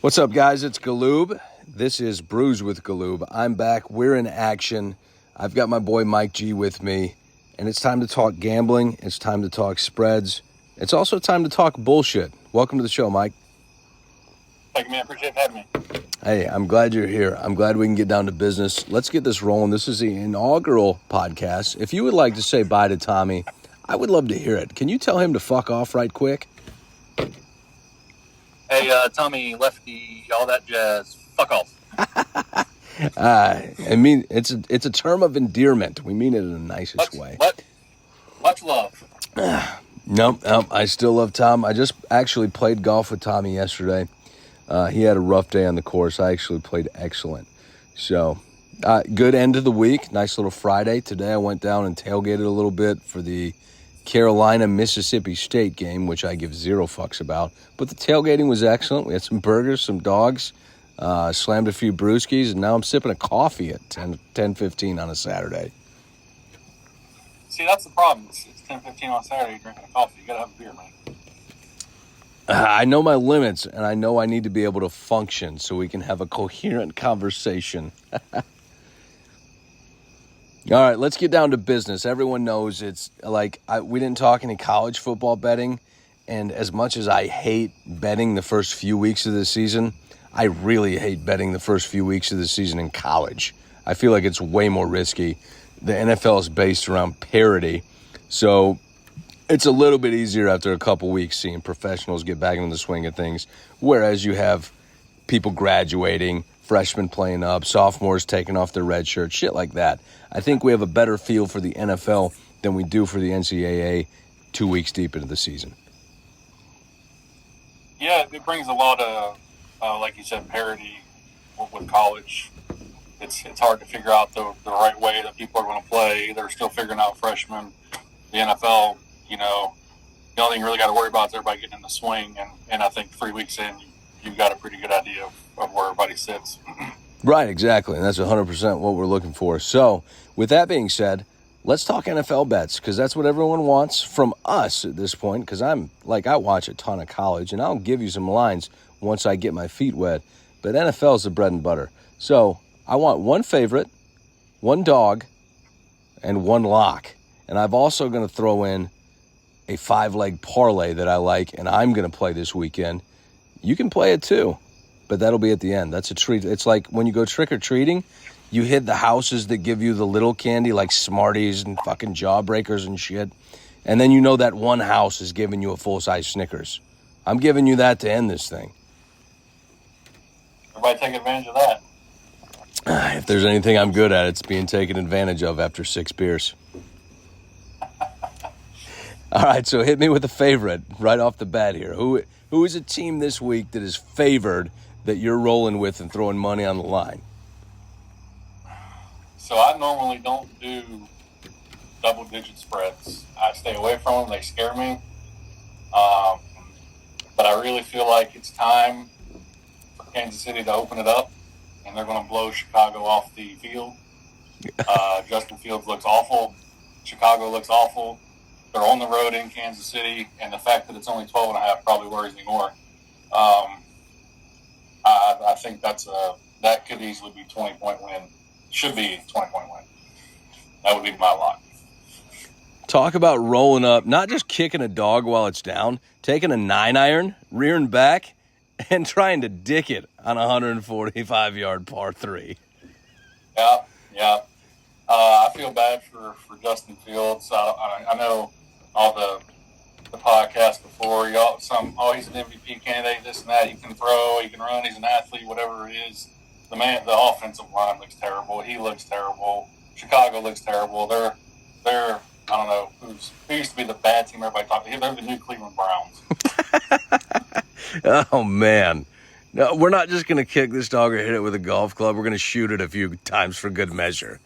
What's up, guys? It's Galoob. This is Brews with Galoob. I'm back. We're in action. I've got my boy MikeG with me, and it's time to talk gambling. It's time to talk spreads. It's also time to talk bullshit. Welcome to the show, Mike. Thank you, man. Appreciate having me. Hey, I'm glad you're here. I'm glad we can get down to business. Let's get this rolling. This is the inaugural podcast. If you would like to say bye to Tommy, I would love to hear it. Can you tell him to fuck off right quick? Hey, Tommy, lefty, all that jazz. Fuck off. I mean, it's a term of endearment. We mean it in the nicest way. Much love. Nope, I still love Tom. I just actually played golf with Tommy yesterday. He had a rough day on the course. I actually played excellent. So, good end of the week. Nice little Friday. Today I went down and tailgated a little bit for the Carolina-Mississippi State game, which I give zero fucks about. But the tailgating was excellent. We had some burgers, some dogs, slammed a few brewskis, and now I'm sipping a coffee at 10:15 on a Saturday. See, that's the problem. It's 10:15 on Saturday, you're drinking a coffee. You gotta have a beer, man. I know my limits, and I know I need to be able to function so we can have a coherent conversation. All right, let's get down to business. Everyone knows it's like we didn't talk any college football betting, and as much as I hate betting the first few weeks of the season, I really hate betting the first few weeks of the season in college. I feel like it's way more risky. The NFL is based around parity, so it's a little bit easier after a couple weeks seeing professionals get back into the swing of things, whereas you have people graduating, freshmen playing up, sophomores taking off their red shirt, shit like that. I think we have a better feel for the NFL than we do for the NCAA 2 weeks deep into the season. Yeah, it brings a lot of, like you said, parity with college. It's hard to figure out the right way that people are going to play. They're still figuring out freshmen. The NFL, the only thing you really got to worry about is everybody getting in the swing. And I think 3 weeks in, you've got a pretty good idea of where everybody sits. Right, exactly. And that's 100% what we're looking for. So, with that being said, let's talk NFL bets, because that's what everyone wants from us at this point, because I watch a ton of college, and I'll give you some lines once I get my feet wet. But NFL is the bread and butter. So, I want one favorite, one dog, and one lock. And I'm also going to throw in a 5-leg parlay that I like, and I'm going to play this weekend. You can play it too, but that'll be at the end. That's a treat. It's like when you go trick-or-treating, you hit the houses that give you the little candy like Smarties and fucking Jawbreakers and shit, and then you know that one house is giving you a full-size Snickers. I'm giving you that to end this thing. Everybody take advantage of that. If there's anything I'm good at, it's being taken advantage of after 6 beers. All right, so hit me with a favorite right off the bat here. Who is a team this week that is favored that you're rolling with and throwing money on the line? So I normally don't do double-digit spreads. I stay away from them. They scare me. But I really feel like it's time for Kansas City to open it up, and they're going to blow Chicago off the field. Justin Fields looks awful. Chicago looks awful. They're on the road in Kansas City, and the fact that it's only 12.5 probably worries me more. I think that could easily be 20-point win. Should be 20-point win. That would be my lock. Talk about rolling up, not just kicking a dog while it's down, taking a 9-iron, rearing back, and trying to dick it on a 145-yard par 3. Yeah. I feel bad for Justin Fields. I know all the podcasts before. He's an MVP candidate, this and that. He can throw, he can run, he's an athlete, whatever it is. The offensive line looks terrible. He looks terrible. Chicago looks terrible. They're I don't know who used to be the bad team everybody talked about. They're the new Cleveland Browns. Oh man. No, we're not just gonna kick this dog or hit it with a golf club. We're gonna shoot it a few times for good measure.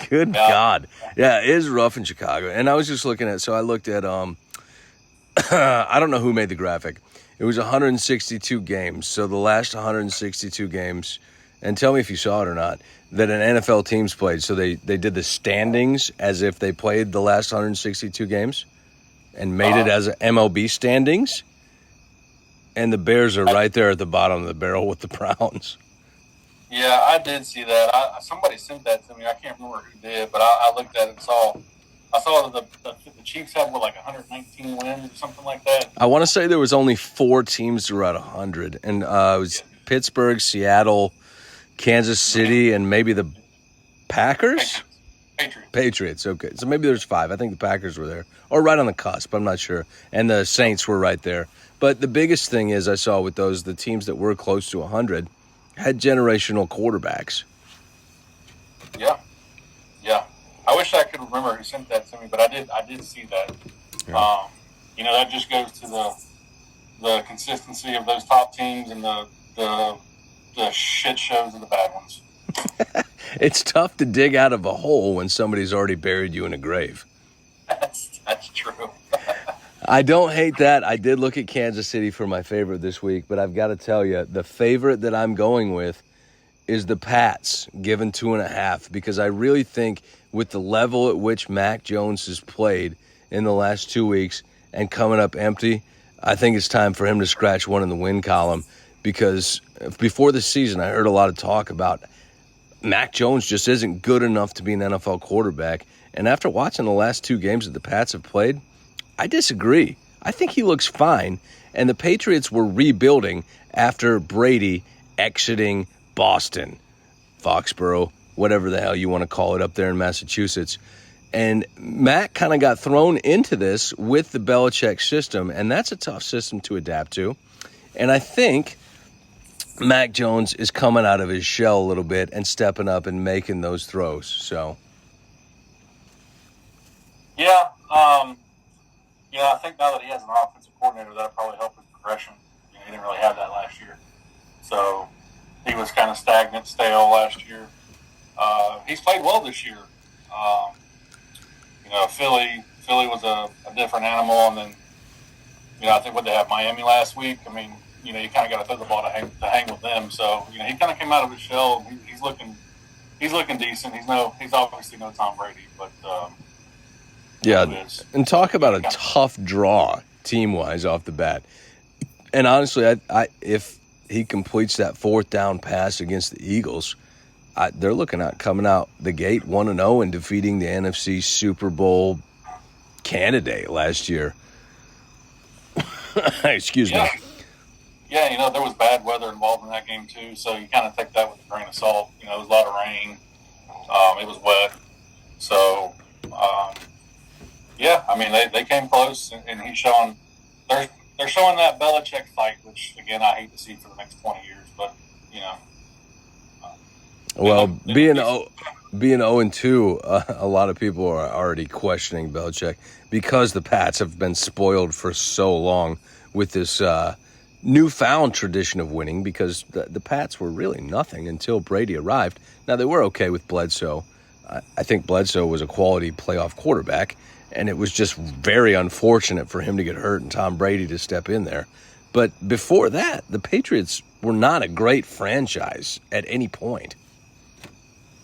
Good God. Yeah, it is rough in Chicago. And I was just looking at, so I looked at, I don't know who made the graphic. It was 162 games. So the last 162 games, and tell me if you saw it or not, that an NFL team's played. So they did the standings as if they played the last 162 games and made it as MLB standings. And the Bears are right there at the bottom of the barrel with the Browns. Yeah, I did see that. Somebody sent that to me. I can't remember who did, but I looked at it and saw that the Chiefs had like 119 wins or something like that. I want to say there was only 4 teams that were at 100, and it was Pittsburgh, Seattle, Kansas City, and maybe the Packers? Patriots, okay. So maybe there's 5. I think the Packers were there. Or right on the cusp, I'm not sure. And the Saints were right there. But the biggest thing is I saw with the teams that were close to 100 had generational quarterbacks. Yeah. I wish I could remember who sent that to me, but I did see that. Yeah. That just goes to the consistency of those top teams and the shit shows of the bad ones. It's tough to dig out of a hole when somebody's already buried you in a grave. That's true. I don't hate that. I did look at Kansas City for my favorite this week, but I've got to tell you, the favorite that I'm going with is the Pats, given 2.5, because I really think with the level at which Mac Jones has played in the last 2 weeks and coming up empty, I think it's time for him to scratch one in the win column, because before the season, I heard a lot of talk about Mac Jones just isn't good enough to be an NFL quarterback. And after watching the last 2 games that the Pats have played, I disagree. I think he looks fine. And the Patriots were rebuilding after Brady exiting Boston, Foxborough, whatever the hell you want to call it up there in Massachusetts. And Mac kind of got thrown into this with the Belichick system, and that's a tough system to adapt to. And I think Mac Jones is coming out of his shell a little bit and stepping up and making those throws. So, yeah, I think now that he has an offensive coordinator, that'll probably help his progression. He didn't really have that last year, so he was kind of stagnant, stale last year. He's played well this year. Philly was a different animal, and then I think what they have Miami last week. I mean, you kind of got to throw the ball to hang with them. So he kind of came out of his shell. He's looking decent. He's obviously no Tom Brady, but yeah. And talk about a tough draw team-wise off the bat. And honestly, I if he completes that 4th down pass against the Eagles, they're looking at coming out the gate 1-0 and defeating the NFC Super Bowl candidate last year. Excuse me. Yeah, there was bad weather involved in that game too, so you kind of take that with a grain of salt. There was a lot of rain. It was wet. So, yeah, I mean, they came close, and he's showing they're showing that Belichick fight, which, again, I hate to see for the next 20 years, but, Well, being 0-2, a lot of people are already questioning Belichick because the Pats have been spoiled for so long with this newfound tradition of winning, because the Pats were really nothing until Brady arrived. Now, they were okay with Bledsoe. I think Bledsoe was a quality playoff quarterback, and it was just very unfortunate for him to get hurt and Tom Brady to step in there. But before that, the Patriots were not a great franchise at any point.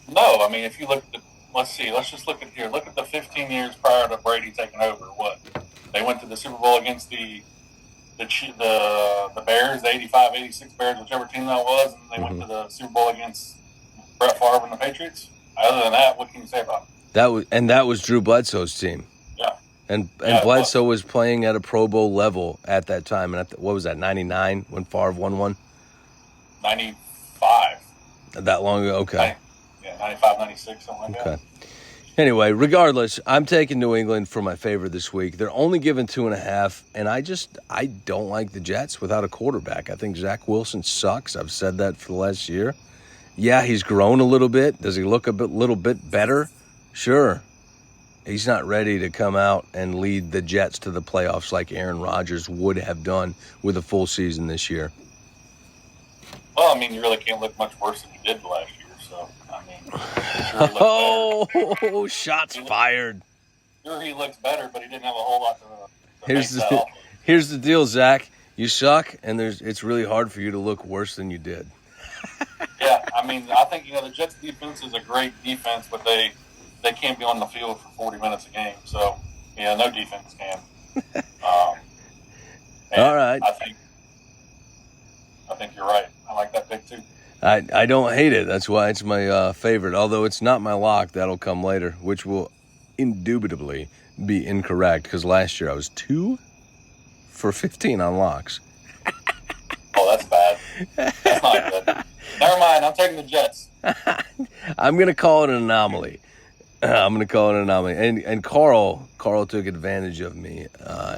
No, I mean, if you look at let's just look at here. Look at the 15 years prior to Brady taking over. What? They went to the Super Bowl against the Bears, the 85-86 Bears, whichever team that was, and they went to the Super Bowl against Brett Favre and the Patriots. Other than that, what can you say about it? That was Drew Bledsoe's team. Yeah. And Bledsoe was playing at a Pro Bowl level at that time. And what was that, 99 when Favre won one? 95. That long ago? Okay. 95, 96, something like that. Anyway, regardless, I'm taking New England for my favorite this week. They're only given 2.5, and I don't like the Jets without a quarterback. I think Zach Wilson sucks. I've said that for the last year. Yeah, he's grown a little bit. Does he look little bit better? Sure. He's not ready to come out and lead the Jets to the playoffs like Aaron Rodgers would have done with a full season this year. Well, I mean, you really can't look much worse than you did last year. So, I mean, oh, shots fired. Sure, he looks better, but he didn't have a whole lot to Here's the deal, Zach. You suck, and it's really hard for you to look worse than you did. Yeah, I mean, I think, the Jets' defense is a great defense, but they can't be on the field for 40 minutes a game. So, no defense can. All right. I think I think you're right. I like that pick too. I don't hate it. That's why it's my favorite. Although it's not my lock. That'll come later, which will indubitably be incorrect because last year I was 2 for 15 on locks. Oh, that's bad. That's not good. Never mind. I'm taking the Jets. I'm going to call it an anomaly. And Carl took advantage of me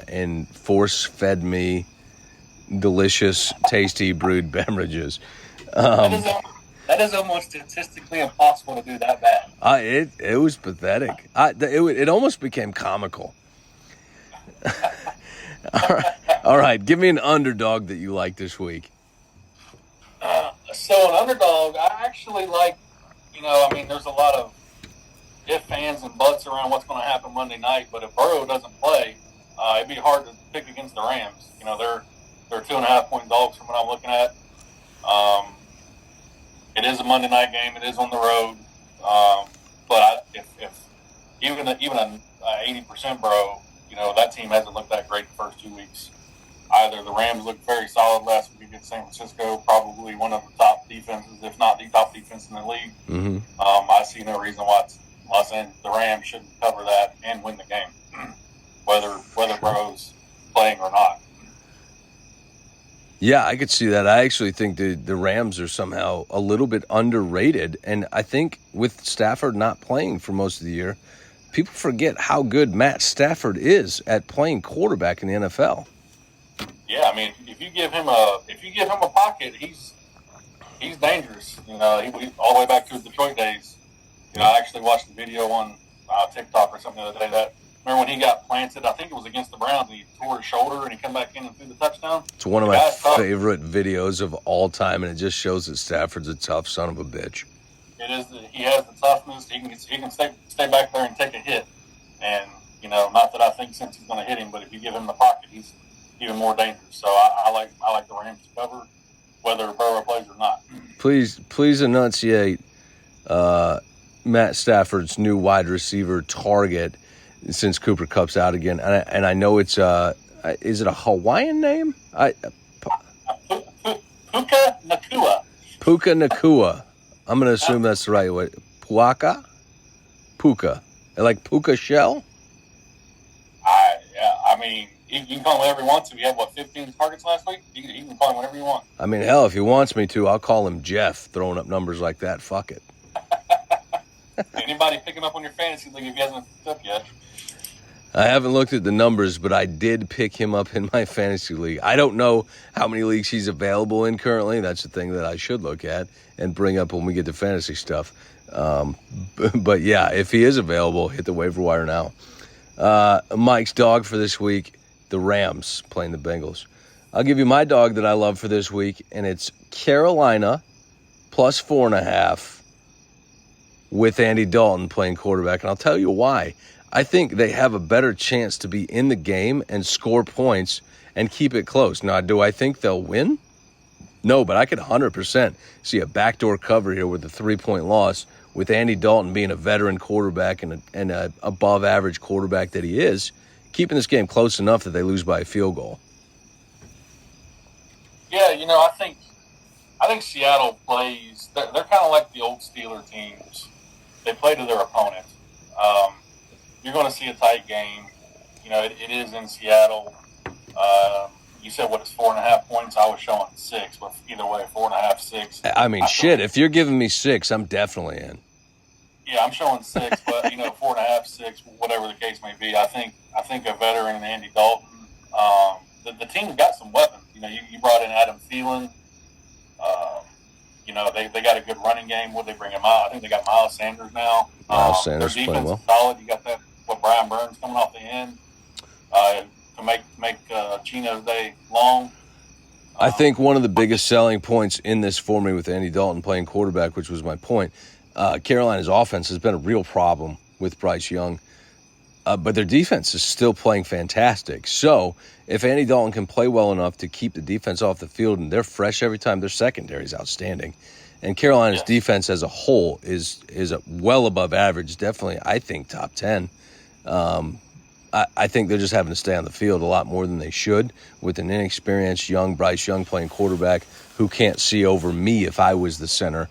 and force-fed me delicious, tasty brewed beverages. That is almost statistically impossible to do that bad. It was pathetic. It almost became comical. All right, give me an underdog that you like this week. So an underdog, I actually like, there's a lot of if, ands, and buts around what's going to happen Monday night, but if Burrow doesn't play, it'd be hard to pick against the Rams. They're 2.5-point dogs from what I'm looking at. It is a Monday night game. It is on the road. But if even an 80% Burrow, that team hasn't looked that great the first 2 weeks. Either the Rams looked very solid last week against San Francisco, probably one of the top defenses, if not the top defense in the league. Mm-hmm. I see no reason why the Rams shouldn't cover that and win the game, whether Burrow's playing or not. Yeah, I could see that. I actually think the Rams are somehow a little bit underrated. And I think with Stafford not playing for most of the year, people forget how good Matt Stafford is at playing quarterback in the NFL. Yeah, if you give him a pocket, he's dangerous. All the way back to his Detroit days. I actually watched the video on TikTok or something the other day that. Remember when he got planted? I think it was against the Browns, and he tore his shoulder, and he came back in and threw the touchdown. It's one of my favorite videos of all time, and it just shows that Stafford's a tough son of a bitch. It is. He has the toughness. He can stay back there and take a hit. And not that I think since he's going to hit him, but if you give him the pocket, he's even more dangerous. So I like the Rams to cover, whether Burrow plays or not. Please enunciate Matt Stafford's new wide receiver target. Since Cooper Kupp's out again, and I know it's is it a Hawaiian name? Puka Nacua. Puka Nacua. I'm gonna assume that's the right way. Puka, like puka shell. You can call him whatever you want to. He had 15 targets last week. You can call him whatever you want. Hell, if he wants me to, I'll call him Jeff. Throwing up numbers like that, fuck it. Anybody picking up on your fantasy league if he hasn't picked up yet? I haven't looked at the numbers, but I did pick him up in my fantasy league. I don't know how many leagues he's available in currently. That's the thing that I should look at and bring up when we get to fantasy stuff. But yeah, if he is available, hit the waiver wire now. Mike's dog for this week, the Rams playing the Bengals. I'll give you my dog that I love for this week, and it's Carolina plus 4.5 with Andy Dalton playing quarterback. And I'll tell you why. I think they have a better chance to be in the game and score points and keep it close. Now, do I think they'll win? No, but I could 100% see a backdoor cover here with a 3-point loss with Andy Dalton being a veteran quarterback and a above-average quarterback that he is, keeping this game close enough that they lose by a field goal. Yeah, I think Seattle plays. They're kind of like the old Steeler teams. They play to their opponent. You're going to see a tight game. It is in Seattle. You said it's 4.5 points. I was showing 6, but either way, 4.5, 6. If you're giving me 6, I'm definitely in. Yeah, I'm showing 6, but 4.5, 6, whatever the case may be. I think a veteran, Andy Dalton. The team's got some weapons. You brought in Adam Thielen. They got a good running game. Would they bring him out? I think they got Miles Sanders now. Miles Sanders their playing defense well. is solid. You got that. Brian Burns coming off the end to make Chino's day long. I think one of the biggest selling points in this for me with Andy Dalton playing quarterback, which was my point, Carolina's offense has been a real problem with Bryce Young. But their defense is still playing fantastic. So if Andy Dalton can play well enough to keep the defense off the field, and they're fresh every time, their secondary is outstanding. And Carolina's defense as a whole is well above average, definitely, I think, top 10. I I think they're just having to stay on the field a lot more than they should with an inexperienced young Bryce Young playing quarterback who can't see over me if I was the center.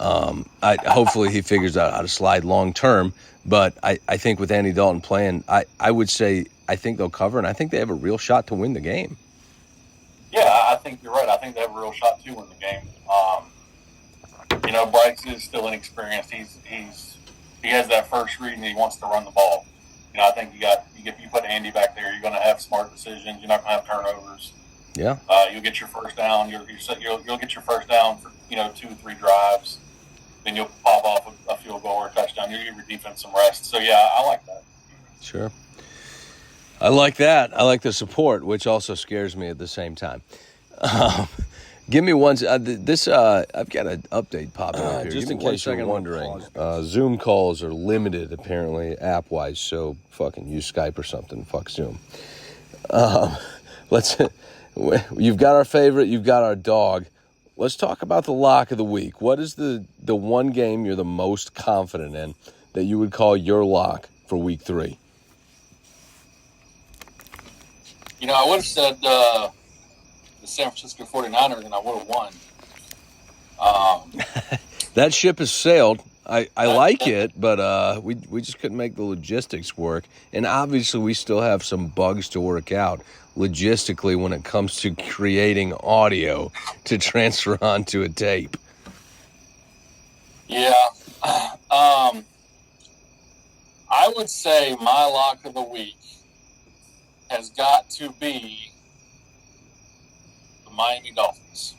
Hopefully he figures out how to slide long term, but I think with Andy Dalton playing, I would say I think they'll cover, and I think they have a real shot to win the game. Yeah, I think you're right. I think they have a real shot to win the game. Bryce is still inexperienced. He has that first read and he wants to run the ball. I think you put Andy back there, you're going to have smart decisions. You're not going to have turnovers. Yeah. You'll get your first down. You'll get your first down for 2 or 3 drives. Then you'll pop off a field goal or a touchdown. You'll give your defense some rest. So yeah, I like that. Sure. I like that. I like the support, which also scares me at the same time. Give me one. I've got an update popping up here. Just in case you're wondering, Zoom calls are limited apparently app-wise, so fucking use Skype or something. Fuck Zoom. You've got our favorite. You've got our dog. Let's talk about the lock of the week. What is the one game you're the most confident in that you would call your lock for week 3? I would have said the San Francisco 49ers, and I would have won. That ship has sailed. I like it, but we just couldn't make the logistics work. And obviously we still have some bugs to work out logistically when it comes to creating audio to transfer onto a tape. Yeah. I would say my lock of the week has got to be the Miami Dolphins.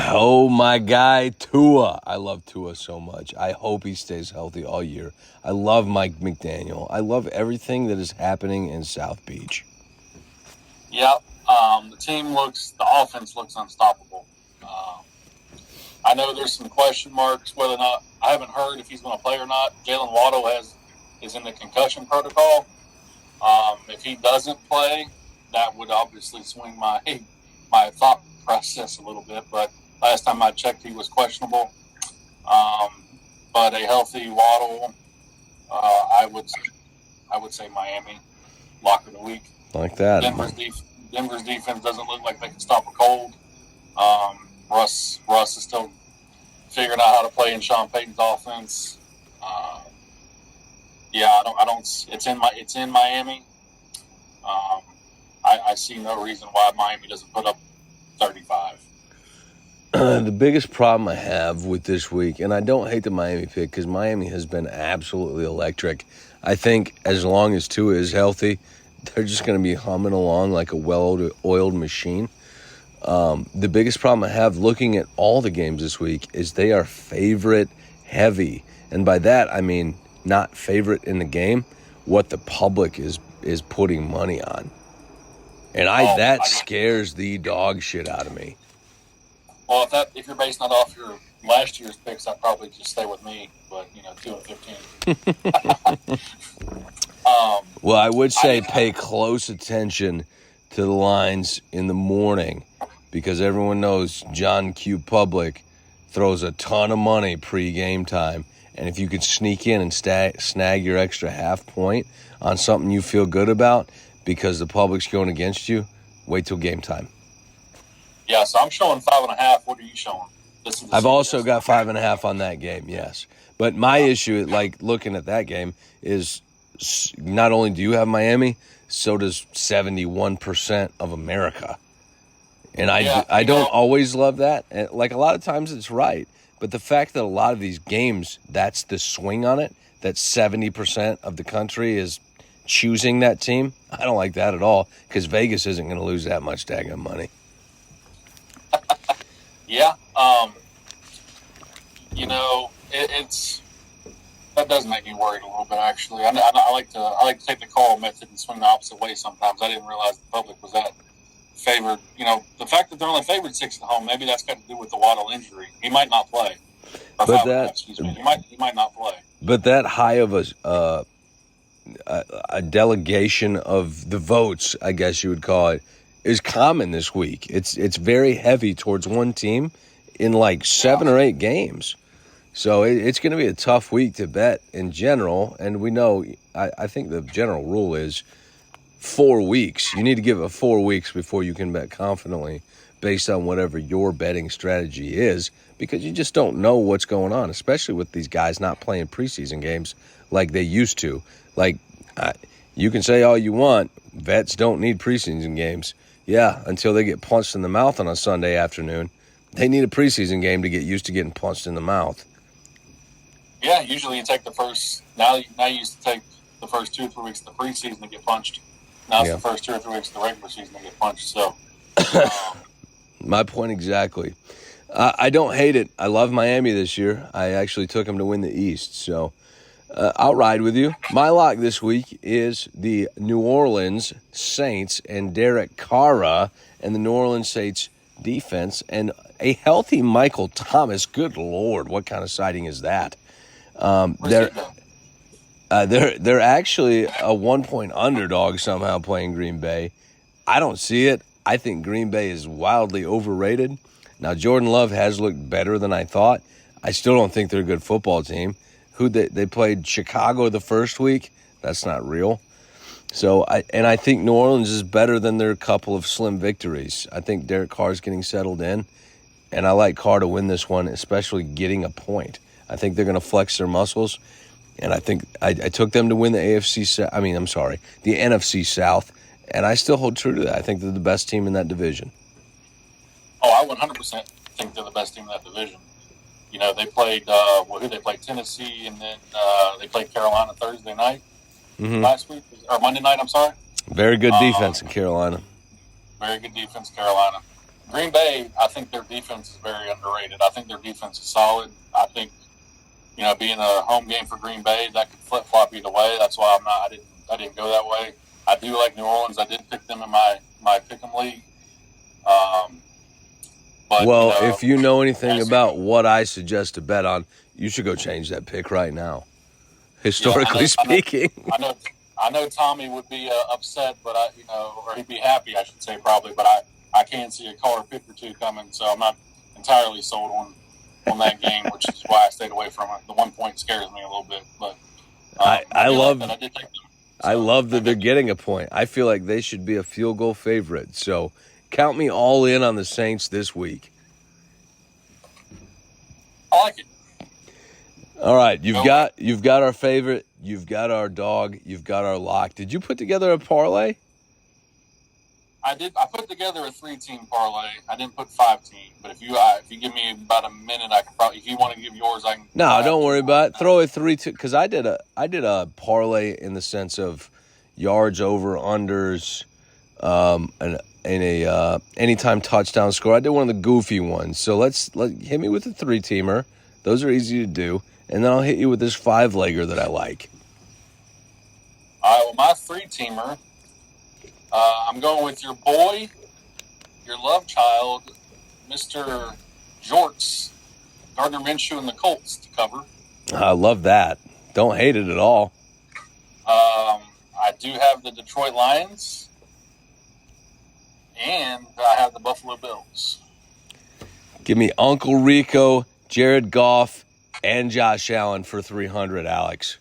Oh, my guy, Tua. I love Tua so much. I hope he stays healthy all year. I love Mike McDaniel. I love everything that is happening in South Beach. Yep. The offense looks unstoppable. I know there's some question marks whether or not, I haven't heard if he's going to play or not. Jalen Waddle is in the concussion protocol. If he doesn't play, that would obviously swing my thought process a little bit. But last time I checked, he was questionable. But a healthy Waddle, I would say Miami lock of the week. Like that. Denver's defense doesn't look like they can stop a cold. Russ is still figuring out how to play in Sean Payton's offense. It's in Miami. I see no reason why Miami doesn't put up 35. The biggest problem I have with this week, and I don't hate the Miami pick because Miami has been absolutely electric. I think as long as Tua is healthy, they're just going to be humming along like a well-oiled machine. The biggest problem I have looking at all the games this week is they are favorite heavy. And by that, I mean not favorite in the game, what the public is putting money on. And that scares the dog shit out of me. Well, if you're basing that off your last year's picks, I'd probably just stay with me. But 2-15. Well, I would say pay close attention to the lines in the morning because everyone knows John Q. Public throws a ton of money pre-game time. And if you could sneak in and snag your extra half point on something you feel good about because the public's going against you, wait till game time. Yeah, so I'm showing 5.5. What are you showing? I've also got 5.5 on that game, yes. But my issue, like looking at that game, is not only do you have Miami, so does 71% of America. And I don't always love that. And like a lot of times it's right. But the fact that a lot of these games, that's the swing on it, that 70% of the country is choosing that team, I don't like that at all because Vegas isn't going to lose that much daggone money. Yeah. That does make me worried a little bit, actually. I like to take the call method and swing the opposite way sometimes. I didn't realize the public was that favored. The fact that they're only favored 6 at home, maybe that's got to do with the Waddle injury. He might not play. He might not play. But that high of a delegation of the votes, I guess you would call it, is common this week. It's very heavy towards one team in like 7 or 8 games. So it's going to be a tough week to bet in general. And we know, I think the general rule is 4 weeks. You need to give it 4 weeks before you can bet confidently based on whatever your betting strategy is, because you just don't know what's going on, especially with these guys not playing preseason games like they used to. Like, you can say all you want, vets don't need preseason games. Yeah, until they get punched in the mouth on a Sunday afternoon. They need a preseason game to get used to getting punched in the mouth. Yeah, usually you take the first. Now you used to take the first 2 or 3 weeks of the preseason to get punched. Now it's the first 2 or 3 weeks of the regular season to get punched. So, my point exactly. I don't hate it. I love Miami this year. I actually took them to win the East, so I'll ride with you. My lock this week is the New Orleans Saints and Derek Carr and the New Orleans Saints defense and a healthy Michael Thomas. Good Lord, what kind of sighting is that? They're actually a 1-point underdog somehow playing Green Bay. I don't see it. I think Green Bay is wildly overrated. Now, Jordan Love has looked better than I thought. I still don't think they're a good football team. They played Chicago the first week. That's not real. So I think New Orleans is better than their couple of slim victories. I think Derek Carr is getting settled in, and I like Carr to win this one, especially getting a point. I think they're going to flex their muscles, and I think I took them to win the the NFC South, and I still hold true to that. I think they're the best team in that division. Oh, I 100% think they're the best team in that division. You know, they played they played Tennessee, and then they played Carolina Thursday night last week, or Monday night, I'm sorry. Very good defense in Carolina. Very good defense, Carolina. Green Bay, I think their defense is very underrated. I think their defense is solid. I think, you know, being a home game for Green Bay, that could flip-flop either way. That's why I didn't go that way. I do like New Orleans. I did pick them in my pick'em league. But, well, if you know anything about what I suggest to bet on, you should go change that pick right now. Historically speaking, I know Tommy would be upset, but or he'd be happy, I should say, probably. But I can see a Carr pick or two coming, so I'm not entirely sold on that game, which is why I stayed away from it. The 1 point scares me a little bit, but I love that. I did take them. I love that they're getting a point. I feel like they should be a field goal favorite. So count me all in on the Saints this week. I like it. All right, you've got our favorite, you've got our dog, you've got our lock. Did you put together a parlay? I did. I put together a 3-team parlay. I didn't put 5-team, but if you give me about a minute, I could probably. If you want to give yours, I can. No, don't worry about it. Throw a 3-2 because I did a parlay in the sense of yards over unders, and a anytime touchdown score. I did one of the goofy ones. So hit me with a 3-teamer. Those are easy to do, and then I'll hit you with this 5-legger that I like. All right. Well, my 3-teamer. I'm going with your boy, your love child, Mr. Jorts, Gardner Minshew and the Colts to cover. I love that. Don't hate it at all. I do have the Detroit Lions, and I have the Buffalo Bills. Give me Uncle Rico, Jared Goff, and Josh Allen for 300, Alex.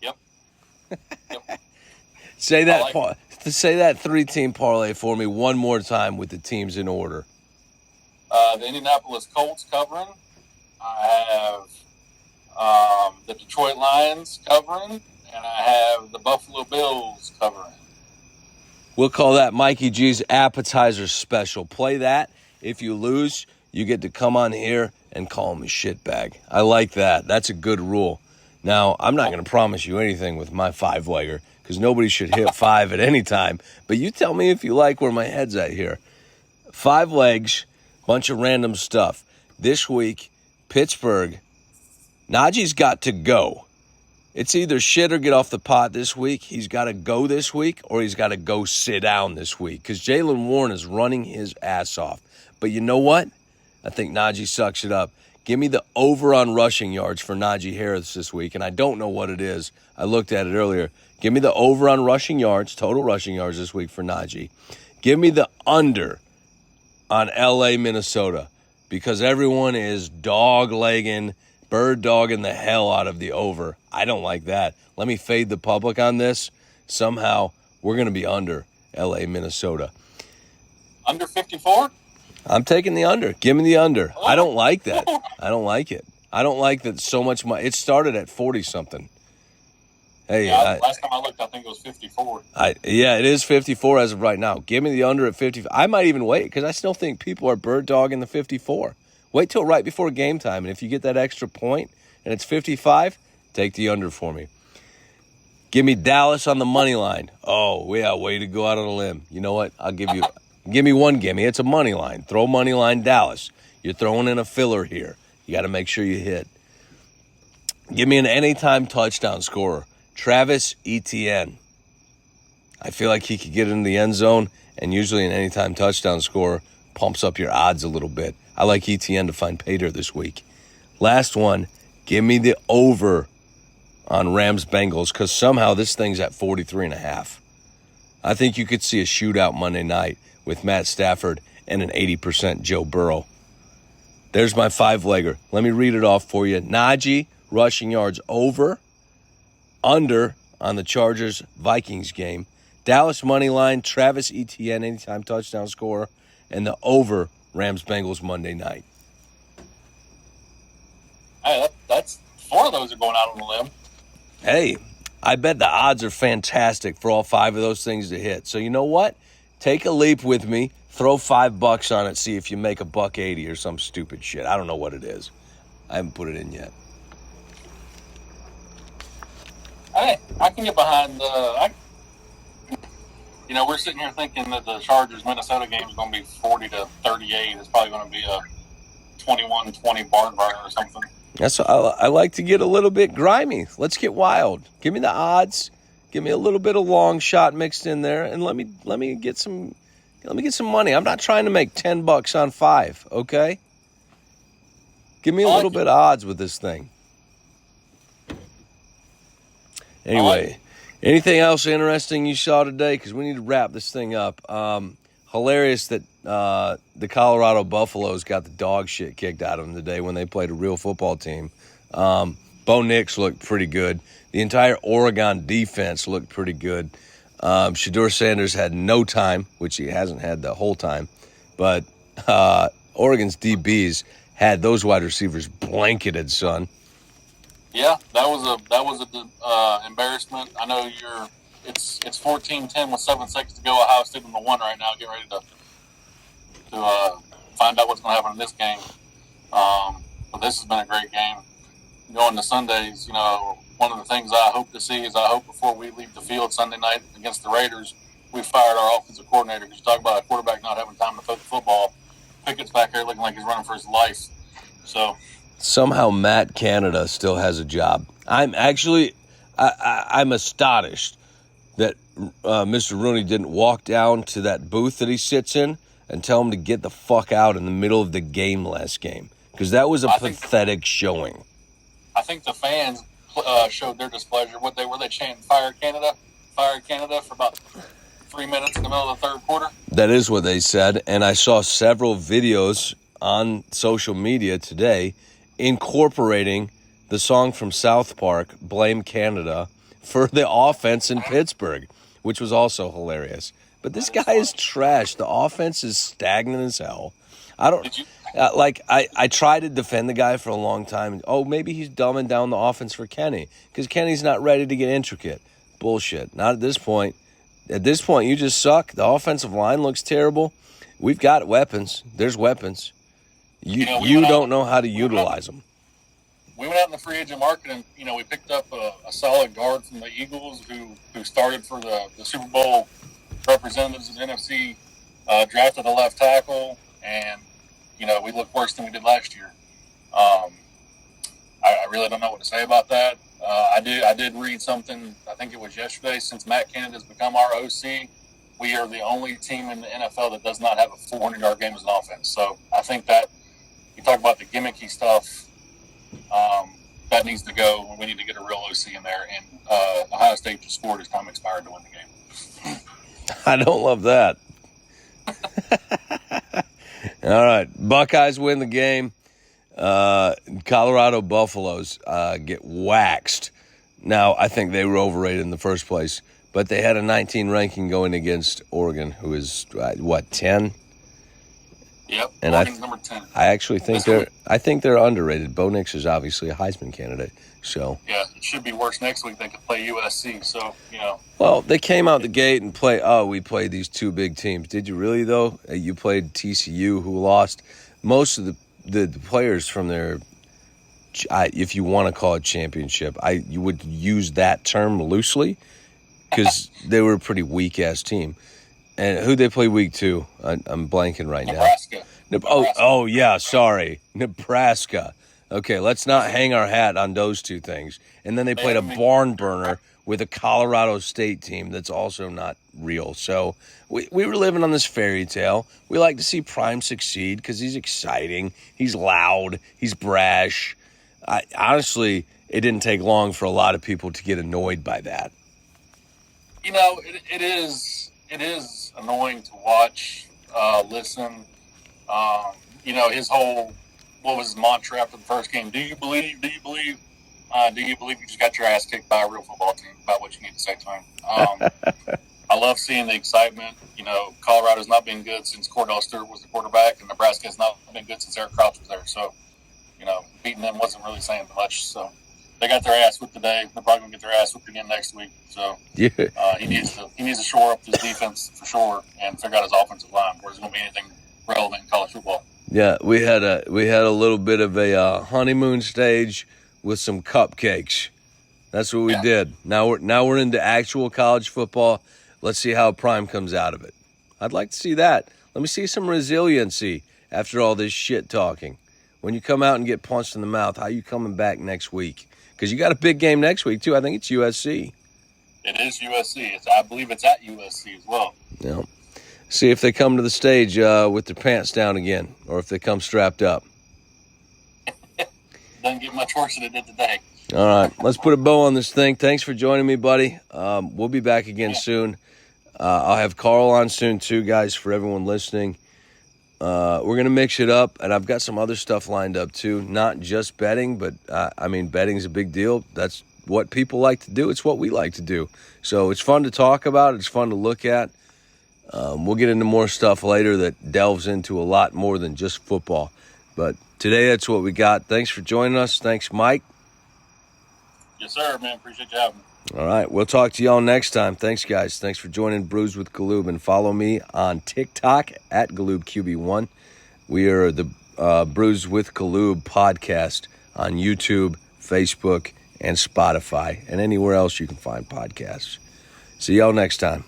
Yep. Say that 3-team parlay for me one more time with the teams in order. The Indianapolis Colts covering. I have the Detroit Lions covering, and I have the Buffalo Bills covering. We'll call that Mikey G's appetizer special. Play that. If you lose, you get to come on here and call him a shitbag. I like that. That's a good rule. Now, I'm not going to promise you anything with my 5-legger because nobody should hit 5 at any time. But you tell me if you like where my head's at here. 5 legs, bunch of random stuff. This week, Pittsburgh, Najee's got to go. It's either shit or get off the pot this week. He's got to go this week or he's got to go sit down this week because Jaylen Warren is running his ass off. But you know what? I think Najee sucks it up. Give me the over on rushing yards for Najee Harris this week, and I don't know what it is. I looked at it earlier. Give me the over on rushing yards, total rushing yards this week for Najee. Give me the under on L.A., Minnesota, because everyone is dog-legging bird dogging the hell out of the over. I don't like that. Let me fade the public on this. Somehow, we're going to be under L.A., Minnesota. Under 54? I'm taking the under. Give me the under. I don't like that. I don't like it. I don't like that so much. It started at 40-something. Hey, yeah, last time I looked, I think it was 54. Yeah, it is 54 as of right now. Give me the under at 50. I might even wait because I still think people are bird dogging the 54. Wait till right before game time, and if you get that extra point and it's 55, take the under for me. Give me Dallas on the money line. Oh, yeah, way to go out on a limb. You know what? I'll give me one gimme. It's a money line. Throw money line Dallas. You're throwing in a filler here. You got to make sure you hit. Give me an anytime touchdown scorer. Travis Etienne. I feel like he could get in the end zone, and usually an anytime touchdown scorer pumps up your odds a little bit. I like Etienne to find pay dirt this week. Last one, give me the over on Rams-Bengals because somehow this thing's at 43.5. I think you could see a shootout Monday night with Matt Stafford and an 80% Joe Burrow. There's my 5-legger. Let me read it off for you. Najee, rushing yards over, under on the Chargers-Vikings game. Dallas money line, Travis Etienne, anytime touchdown scorer, and the over Rams-Bengals Monday night. Hey, that's 4 of those are going out on the limb. Hey, I bet the odds are fantastic for all 5 of those things to hit. So you know what? Take a leap with me. Throw $5 on it. See if you make $1.80 or some stupid shit. I don't know what it is. I haven't put it in yet. Hey, I can get behind. We're sitting here thinking that the Chargers-Minnesota game is going to be 40-38. It's probably going to be a 21-20 barn burner or something. I like to get a little bit grimy. Let's get wild. Give me the odds. Give me a little bit of long shot mixed in there, and let me get some money. I'm not trying to make $10 on 5. Okay. Give me a little bit of odds with this thing. Anyway, anything else interesting you saw today? Because we need to wrap this thing up. Hilarious that the Colorado Buffaloes got the dog shit kicked out of them today when they played a real football team. Bo Nix looked pretty good. The entire Oregon defense looked pretty good. Shedeur Sanders had no time, which he hasn't had the whole time. But Oregon's DBs had those wide receivers blanketed, son. Yeah, that was a embarrassment. I know it's 14-10 with 7 seconds to go. Ohio State in the 1 right now. Get ready to find out what's going to happen in this game. But this has been a great game. Going to Sundays, one of the things I hope to see is before we leave the field Sunday night against the Raiders, we fired our offensive coordinator. Because you talk about a quarterback not having time to throw the football. Pickett's back there looking like he's running for his life. So somehow Matt Canada still has a job. I'm astonished that Mr. Rooney didn't walk down to that booth that he sits in and tell him to get the fuck out in the middle of the game last game. Because that was a pathetic showing. I think the fans showed their displeasure. Were they chanting "Fire Canada, Fire Canada" for about 3 minutes in the middle of the third quarter? That is what they said, and I saw several videos on social media today incorporating the song from South Park, "Blame Canada," for the offense in Pittsburgh, which was also hilarious. But this guy is trash. The offense is stagnant as hell. I don't. I tried to defend the guy for a long time. Oh, maybe he's dumbing down the offense for Kenny because Kenny's not ready to get intricate. Bullshit. Not at this point. At this point, you just suck. The offensive line looks terrible. We've got weapons. There's weapons. You don't know how to utilize them. We went out in the free agent market and, we picked up a solid guard from the Eagles who started for the Super Bowl representatives of the NFC, drafted a left tackle, and, we look worse than we did last year. I really don't know what to say about that. I did read something, I think it was yesterday, since Matt Canada has become our OC, we are the only team in the NFL that does not have a 400-yard game as an offense. So I think that you talk about the gimmicky stuff, that needs to go, and we need to get a real OC in there. And Ohio State just scored as time expired to win the game. I don't love that. All right, Buckeyes win the game. Colorado Buffaloes get waxed. Now, I think they were overrated in the first place, but they had a 19 ranking going against Oregon, who is, 10? Yep, And Oregon's number 10. I actually think they're underrated. Bo Nix is obviously a Heisman candidate, so. Yeah, it should be worse next week. They could play USC, so, Well, they came out the gate and we played these two big teams. Did you really, though? You played TCU, who lost most of the players from their, if you want to call it championship. You would use that term loosely because they were a pretty weak-ass team. And who they play week 2? I'm blanking right Nebraska. now. Oh, yeah, sorry. Nebraska. Okay, let's not hang our hat on those two things. And then they played a barn burner with a Colorado State team that's also not real. So we were living on this fairy tale. We like to see Prime succeed because he's exciting. He's loud. He's brash. Honestly, it didn't take long for a lot of people to get annoyed by that. It is annoying to watch, listen. His whole, what was his mantra after the first game? Do you believe you just got your ass kicked by a real football team? About what you need to say to him. I love seeing the excitement. Colorado's not been good since Cordell Stewart was the quarterback, and Nebraska's not been good since Eric Crouch was there. So, beating them wasn't really saying much. So they got their ass whipped today. They're probably gonna get their ass whipped again next week. So yeah. He needs to shore up his defense for sure and figure out his offensive line. Where there's gonna be anything relevant in college football. Yeah, we had a little bit of a honeymoon stage with some cupcakes. That's what we did. Now we're into actual college football. Let's see how Prime comes out of it. I'd like to see that. Let me see some resiliency after all this shit talking. When you come out and get punched in the mouth, how you coming back next week? Because you got a big game next week too. I think it's USC. It is USC. I believe it's at USC as well. Yeah. See if they come to the stage with their pants down again, or if they come strapped up. Doesn't get much worse than it did today. All right, let's put a bow on this thing. Thanks for joining me, buddy. We'll be back again soon. I'll have Carl on soon too, guys, for everyone listening. We're going to mix it up, and I've got some other stuff lined up too. Not just betting, but betting's a big deal. That's what people like to do. It's what we like to do. So it's fun to talk about. It's fun to look at. We'll get into more stuff later that delves into a lot more than just football. But today, that's what we got. Thanks for joining us. Thanks, Mike. Yes, sir, man. Appreciate you having me. All right. We'll talk to y'all next time. Thanks, guys. Thanks for joining Brews with Galoob. And follow me on TikTok at GaloobQB1. We are the Brews with Galoob podcast on YouTube, Facebook, and Spotify, and anywhere else you can find podcasts. See y'all next time.